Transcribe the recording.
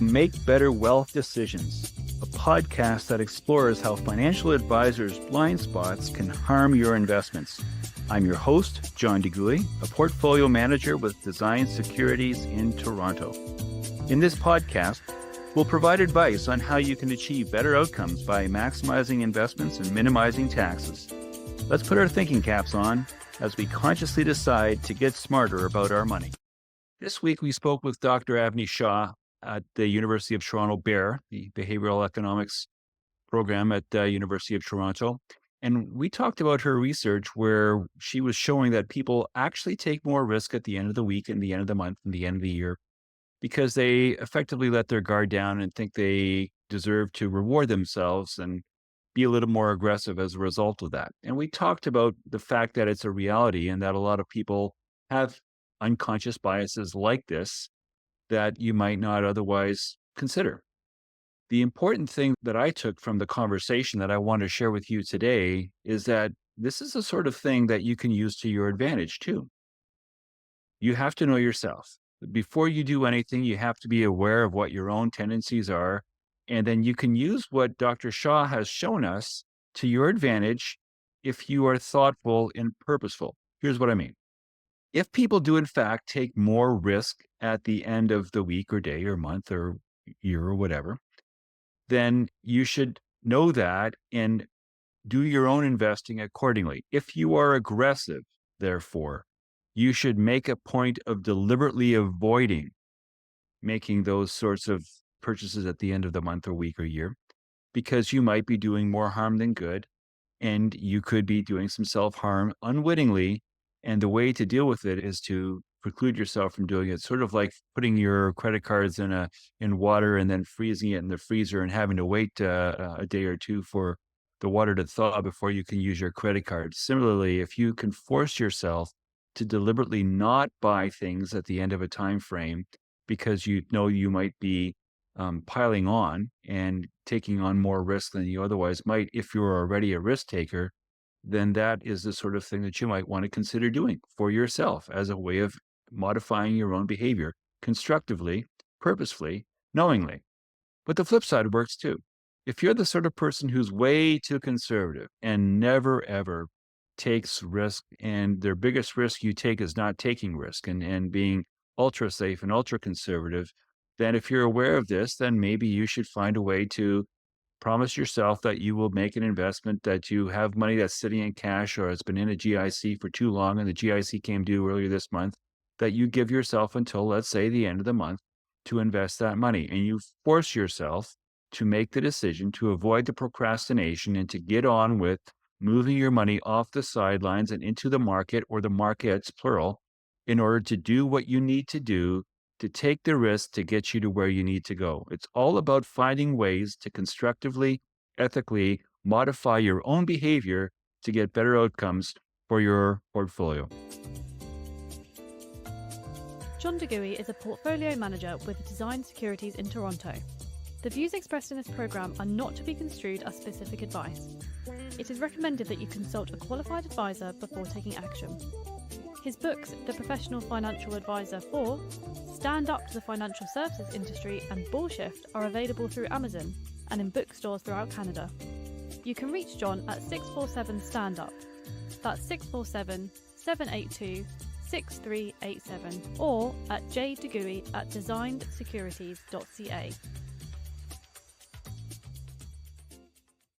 Make Better Wealth Decisions, a podcast that explores how financial advisors' blind spots can harm your investments. I'm your host, John DeGuy, a portfolio manager with Design Securities in Toronto. In this podcast, we'll provide advice on how you can achieve better outcomes by maximizing investments and minimizing taxes. Let's put our thinking caps on as we consciously decide to get smarter about our money. This week, we spoke with Dr. Avni Shah at the University of Toronto BEAR, the Behavioral Economics program at the University of Toronto. And we talked about her research where she was showing that people actually take more risk at the end of the week and the end of the month and the end of the year because they effectively let their guard down and think they deserve to reward themselves and be a little more aggressive as a result of that. And we talked about the fact that it's a reality and that a lot of people have unconscious biases like this that you might not otherwise consider. The important thing that I took from the conversation that I want to share with you today is that this is the sort of thing that you can use to your advantage too. You have to know yourself. Before you do anything, you have to be aware of what your own tendencies are, and then you can use what Dr. Shah has shown us to your advantage if you are thoughtful and purposeful. Here's what I mean. If people do, in fact, take more risk at the end of the week or day or month or year or whatever, then you should know that and do your own investing accordingly. If you are aggressive, therefore, you should make a point of deliberately avoiding making those sorts of purchases at the end of the month or week or year, because you might be doing more harm than good, and you could be doing some self-harm unwittingly. And the way to deal with it is to preclude yourself from doing it. Sort of like putting your credit cards in water and then freezing it in the freezer and having to wait a day or two for the water to thaw before you can use your credit card. Similarly, if you can force yourself to deliberately not buy things at the end of a time frame because you know you might be piling on and taking on more risk than you otherwise might if you're already a risk taker, then that is the sort of thing that you might want to consider doing for yourself as a way of modifying your own behavior constructively, purposefully, knowingly. But the flip side works too. If you're the sort of person who's way too conservative and never, ever takes risk, and their biggest risk you take is not taking risk and being ultra safe and ultra conservative, then if you're aware of this, then maybe you should find a way to promise yourself that you will make an investment, that you have money that's sitting in cash or has been in a GIC for too long and the GIC came due earlier this month, that you give yourself until, let's say, the end of the month to invest that money. And you force yourself to make the decision to avoid the procrastination and to get on with moving your money off the sidelines and into the market, or the markets, plural, in order to do what you need to do to take the risk to get you to where you need to go. It's all about finding ways to constructively, ethically modify your own behavior to get better outcomes for your portfolio. John DeGuy is a portfolio manager with Design Securities in Toronto. The views expressed in this program are not to be construed as specific advice. It is recommended that you consult a qualified advisor before taking action. His books, The Professional Financial Advisor 4, Stand Up to the Financial Services Industry, and Bullshift are available through Amazon and in bookstores throughout Canada. You can reach John at 647-STAND-UP. That's 647-782-6387, or at jdeguy@designedsecurities.ca.